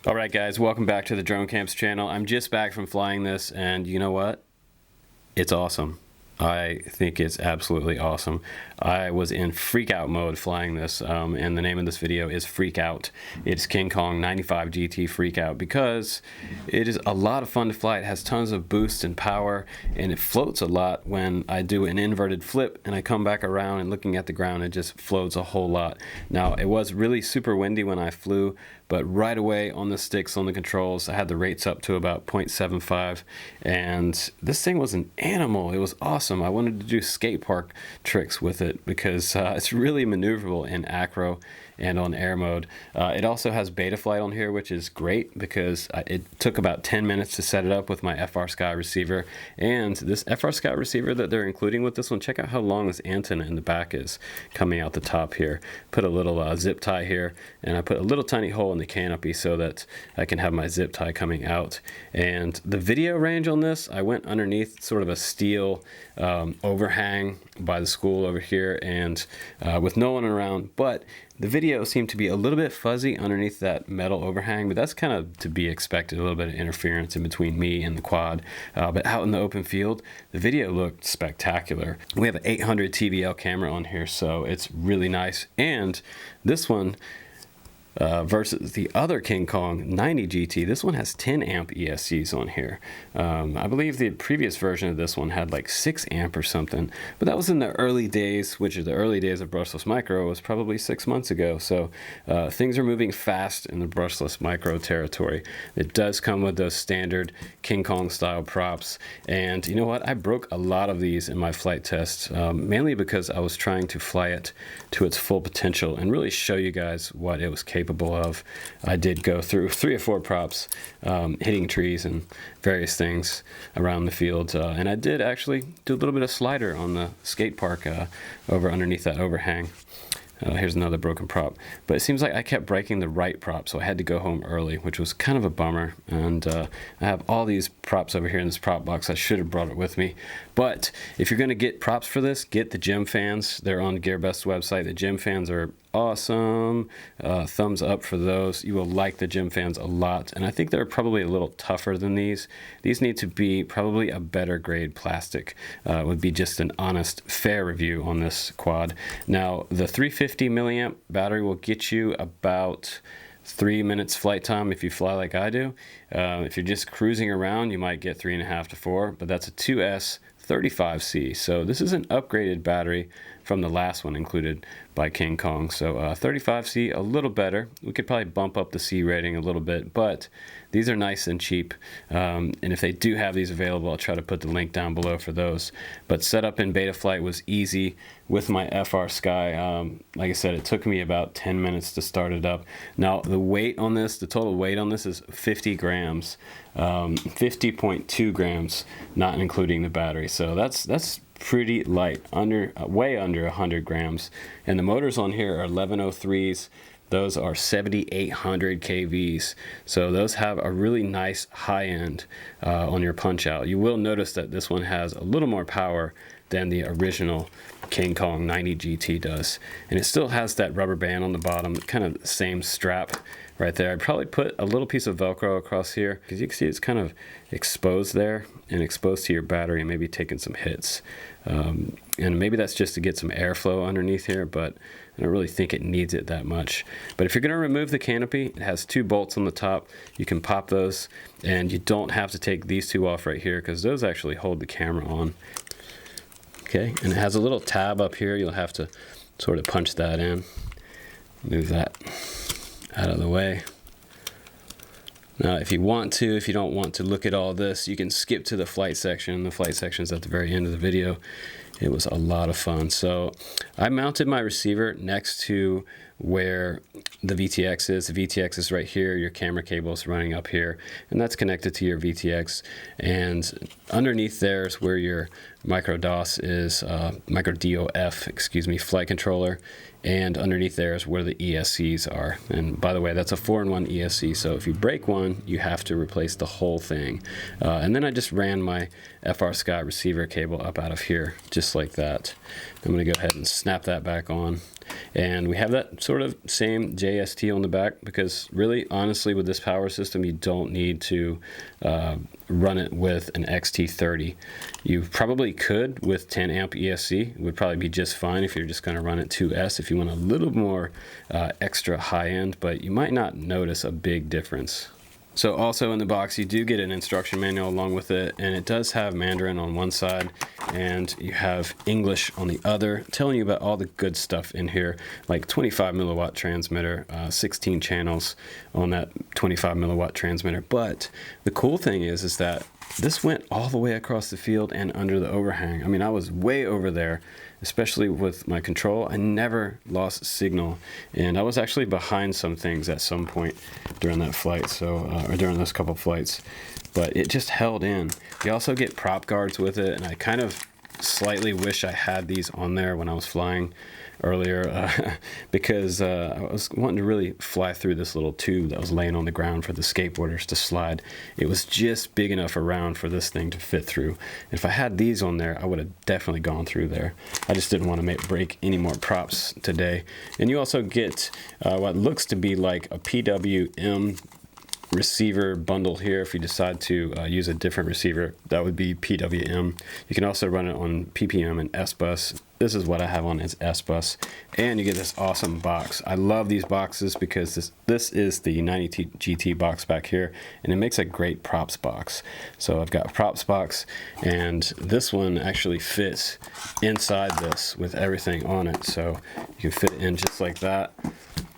Alright guys, welcome back to the Drone Camps channel. I'm just back from flying this, and you know what? It's awesome. I think it's absolutely awesome. I was in freak out mode flying this, and the name of this video is Freak Out. It's KingKong 95GT Freak Out because it is a lot of fun to fly. It has tons of boost and power, and it floats a lot. When I do an inverted flip and I come back around and looking at the ground, it just floats a whole lot. Now, it was really super windy when I flew, but right away on the sticks, on the controls, I had the rates up to about 0.75, and this thing was an animal. It was awesome. I wanted to do skate park tricks with it because it's really maneuverable in acro and on air mode. It also has beta flight on here, which is great because it took about 10 minutes to set it up with my FRSKY receiver. And this FRSKY receiver that they're including with this one, check out how long this antenna in the back is coming out the top here. Put a little zip tie here, and I put a little tiny hole in the canopy so that I can have my zip tie coming out. And the video range on this, I went underneath sort of a steel overhang by the school over here, and with no one around, but the video seemed to be a little bit fuzzy underneath that metal overhang, but that's kind of to be expected, a little bit of interference in between me and the quad. But out in the open field, the video looked spectacular. We have an 800 TVL camera on here, so it's really nice. And this one, versus the other KingKong 90GT, this one has 10 amp ESCs on here. I believe the previous version of this one had like 6 amp or something, but that was in the early days, which is the early days of brushless micro, was probably 6 months ago. So things are moving fast in the brushless micro territory. It does come with those standard KingKong style props, and you know what? I broke a lot of these in my flight tests, mainly because I was trying to fly it to its full potential and really show you guys what it was capable of. I did go through 3 or 4 props, hitting trees and various things around the field, and I did actually do a little bit of slider on the skate park over underneath that overhang. Here's another broken prop, but it seems like I kept breaking the right prop, so I had to go home early, which was kind of a bummer. And I have all these props over here in this prop box. I should have brought it with me, but if you're going to get props for this, get the GEMFAMs. They're on GearBest's website. The GEMFAMs are awesome. Thumbs up for those. You will like the GEMFAMs a lot, and I think they're probably a little tougher than these. These need to be probably a better grade plastic. Would be just an honest, fair review on this quad. Now, the 350 milliamp battery will get you about 3 minutes flight time if you fly like I do. If you're just cruising around, you might get 3.5 to 4, but that's a 2S 35C. So this is an upgraded battery from the last one included by KingKong. So 35C, a little better. We could probably bump up the C rating a little bit, but these are nice and cheap. And if they do have these available, I'll try to put the link down below for those. But setup in beta flight was easy with my FRSKY. Like I said, it took me about 10 minutes to start it up. Now the weight on this, the total weight on this is 50 grams, 50.2 grams, not including the battery. So that's pretty light, way under 100 grams. And the motors on here are 1103s. Those are 7800 kVs. So those have a really nice high end on your punch out. You will notice that this one has a little more power than the original KingKong 90GT does. And it still has that rubber band on the bottom, kind of the same strap right there. I'd probably put a little piece of Velcro across here because you can see it's kind of exposed there and exposed to your battery and maybe taking some hits. And maybe that's just to get some airflow underneath here, but I don't really think it needs it that much. But if you're going to remove the canopy, it has 2 bolts on the top. You can pop those, and you don't have to take these 2 off right here because those actually hold the camera on. Okay, and it has a little tab up here. You'll have to sort of punch that in. Move that out of the way. Now, if you want to, if you don't want to look at all this, you can skip to the flight section. The flight section is at the very end of the video. It was a lot of fun. So I mounted my receiver next to where the VTX is. The VTX is right here. Your camera cable is running up here, and that's connected to your VTX. And underneath there is where your micro DOS is, micro DOF, excuse me, flight controller. And underneath there is where the ESCs are. And by the way, that's a 4-in-1 ESC, so if you break one, you have to replace the whole thing. And then I just ran my FRSKY receiver cable up out of here, just like that. I'm gonna go ahead and snap that back on. And we have that sort of same JST on the back, because really, honestly, with this power system, you don't need to run it with an XT30. You probably could with 10 amp ESC. It would probably be just fine if you're just going to run it 2S if you want a little more extra high end, but you might not notice a big difference. So also in the box, you do get an instruction manual along with it, and it does have Mandarin on one side and you have English on the other, telling you about all the good stuff in here, like 25 milliwatt transmitter, 16 channels on that 25 milliwatt transmitter. But the cool thing is that this went all the way across the field and under the overhang. I mean, I was way over there, especially with my control. I never lost signal, and I was actually behind some things at some point during that flight, so or during those couple flights, but it just held in. You also get prop guards with it, and I kind of slightly wish I had these on there when I was flying earlier, because I was wanting to really fly through this little tube that was laying on the ground for the skateboarders to slide. It was just big enough around for this thing to fit through. If I had these on there, I would have definitely gone through there. I just didn't want to break any more props today. And you also get what looks to be like a Pwm receiver bundle here. If you decide to use a different receiver, that would be PWM. You can also run it on PPM and S-Bus. This is what I have on is S-Bus, and you get this awesome box. I love these boxes because this is the 90GT box back here, and it makes a great props box. So I've got a props box, and this one actually fits inside this with everything on it. So you can fit it in just like that,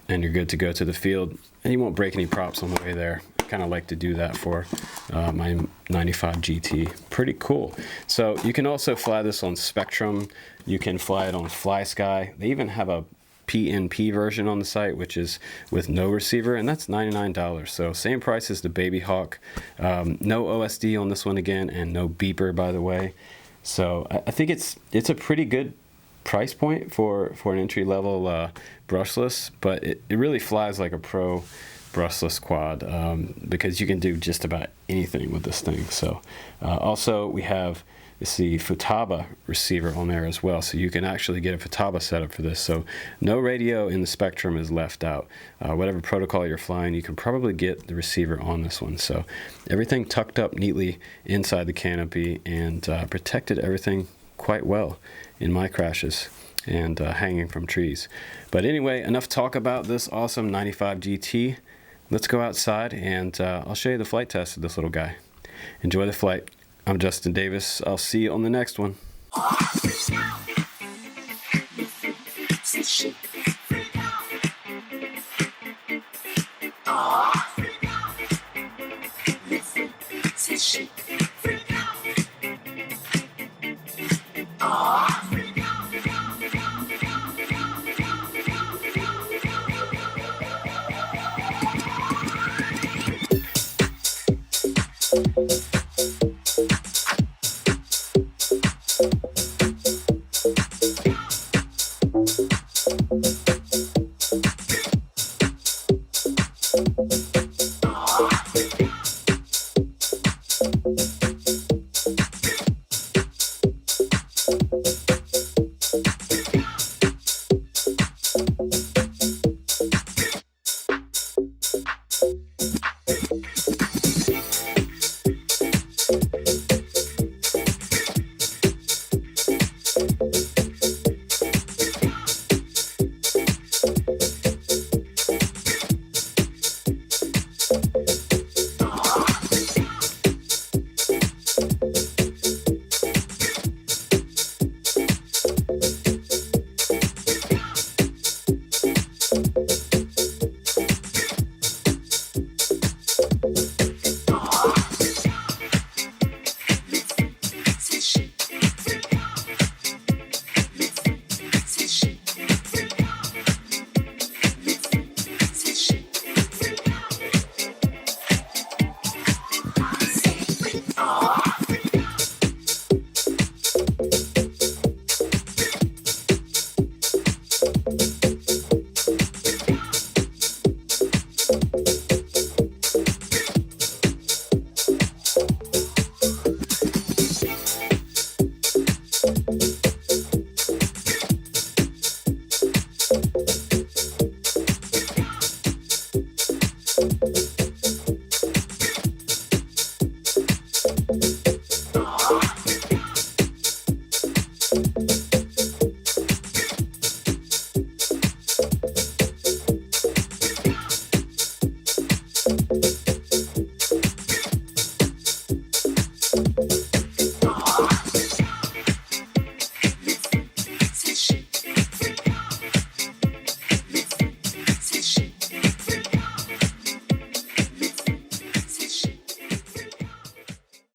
and you're good to go to the field, and you won't break any props on the way there. I kind of like to do that for my 95GT. Pretty cool. So you can also fly this on Spectrum. You can fly it on FLYSKY. They even have a PNP version on the site, which is with no receiver, and that's $99. So same price as the Baby Hawk. No OSD on this one again, and no beeper, by the way. So I think it's a pretty good price point for an entry-level brushless, but it really flies like a pro brushless quad, because you can do just about anything with this thing. So also we have the FUTABA receiver on there as well, so you can actually get a FUTABA setup for this. So no radio in the Spectrum is left out. Whatever protocol you're flying, you can probably get the receiver on this one. So everything tucked up neatly inside the canopy, and protected everything quite well in my crashes and hanging from trees. But anyway, enough talk about this awesome 95GT. Let's go outside, and I'll show you the flight test of this little guy. Enjoy the flight. I'm Justin Davis. I'll see you on the next one.